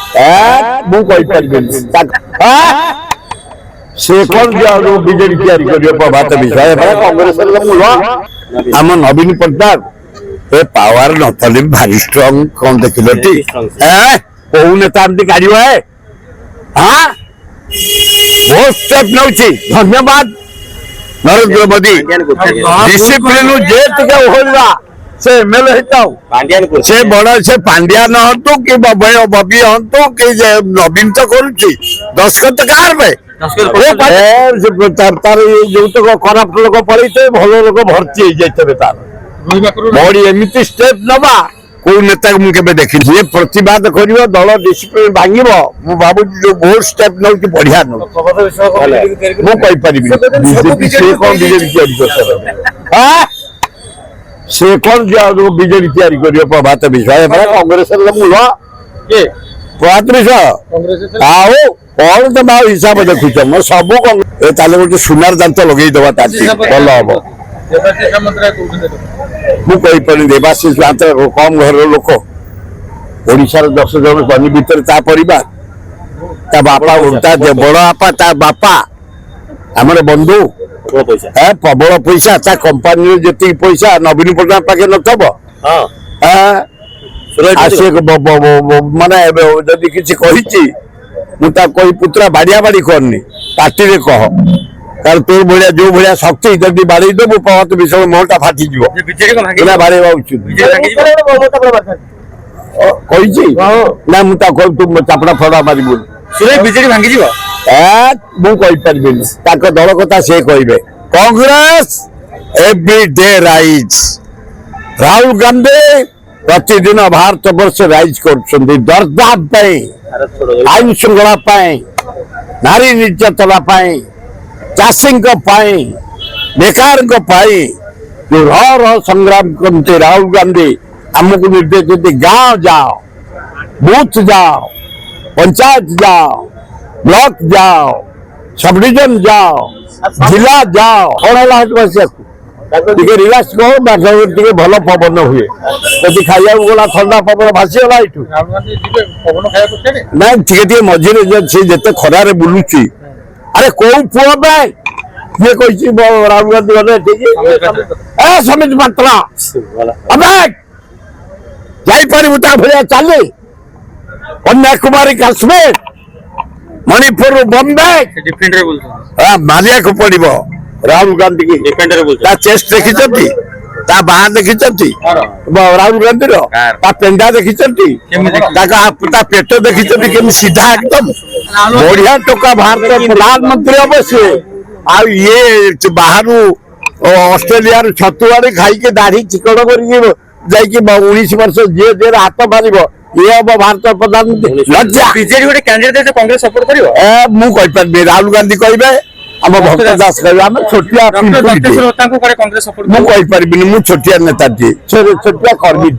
ମୁଁ କହିପାରିବିନି ସେ କଣ ବିଜେଡି ତିଆରି କରିବ ପ୍ରଭାତ ବିଷୟ କଂଗ୍ରେସ ମୂଳ ଆମ ନବୀନ ପଟ୍ଟନାୟକ ଏ ପାୱାର ନଥିଲେ ଭାରି ଷ୍ଟ୍ରଙ୍ଗ କଣ ଦେଖିଲ କୋଉ ନେତା ଏମିତି କାଢିବ ବହୁତ ଷ୍ଟେପ୍ ନଉଛି ଧନ୍ୟବାଦ ନରେନ୍ଦ୍ର ମୋଦି ଡିସିପ୍ଲିନ ଯେ ଟିକେ ଓହଳିଲା से एमएलए ହେଇଥାଉ ସେ ବଡ ସେ ପାଣ୍ଡିଆନ ହନ୍ତୁ କି ବବି ହନ୍ତୁ କି ନବୀନ ତ କରୁଛି ଦସ୍ତଖତ କାହାର ତାର ଯୋଉତକ ଖରାପ ଲୋକ ପଳେଇଥିବେ ଭଲ ଲୋକ ଭର୍ତ୍ତି ହେଇଯାଇଥିବେ ତାର ବଡି ଏମିତି ଷ୍ଟେପ୍ ନବା କୋଉ ନେତାକୁ ମୁଁ କେବେ ଦେଖିନି ଯିଏ ପ୍ରତିବାଦ କରିବ ଦଳ ଡିସିପ୍ଲିନ ଭାଙ୍ଗିବ ମୁଁ ଭାବୁଛି ଯୋଉ ବହୁତ ଷ୍ଟେପ୍ ନଉଛି ବଢିଆ ନଉଛି ମୁଁ କହିପାରିବି ବିଜେପି ସେ କଣ ବିଜେପି ତିଆରି କରିବ से कौन बीजेपी तैयारी करियो प्रभात विषय कांग्रेस मूल प्रभात विषय आओ कौन तुम आओ हिसाब देखुच मैं सब गोटे सुनार दांत लगे दबा भल हम मुझे देवाशीष दांत कम घर लोक ओडार 10 जन बनी भितर परिवार बापा बड़ बापा बापा आम बंधु प्रबल पैसा ता कंपानी जी पैसा नवीन पट्टनायक पाखे नथब माने जदि किसी कही मुझे पुत्रा बाड़िया बाड़ी करनी पार्टी रे कह कारण तोर भाया जो भाया शक्ति जदि बाड़ी देबू प्रभात विषय मोहटा फाटी बाड़े ना मुझे चापड़ा फड़ा मारू बीजेडी भांगी जीव मुझे दल कथा से कहे कांग्रेस एवरीडे राइज राहुल गांधी प्रतिदिन भारत वर्ष राइज कर दरदाम आईन श्रृंखला नारी निर्यातना चाषी बेकार जो रह संग्राम करते राहुल गांधी आमको निर्देश देते गांव जाओ बूथ जाओ पंचायत जाओ ब्लॉक जाओ सब डिविजन जाओ जिला जाओ कौन है रिलैक्स कहो भल पवन हुए जब खाया गला ठंडा पवन भासीगला ना टे मझे सी जिते खरारे बुलूची अरे कौ पुओ किए कही राहुल गांधी गले समित मात्रा जापर भाया चली कन्याकुमारी काश्मीर मणिपुर बम्बे मारिया को पड़ो राहुल गांधी की चेस्ट देखी बाह देखी राहुल गांधी पेंडा देखी पेट देखी सीधा एकदम बढ़िया टोका भारत प्रधानमंत्री हम सी ये बाहर ऑस्ट्रेलिया छतुआड़ी खाई दाढ़ी चिकड़ कर 19 वर्ष जी जे हाथ मार ये हम भारत प्रधानमंत्री बीजेडी गोटे कैंडिडेट कांग्रेस सपोर्ट करियो मुझे राहुल गांधी कहे आम भक्त दास कह छोटिया मुझे छोटिया नेता छोटिया कर्मी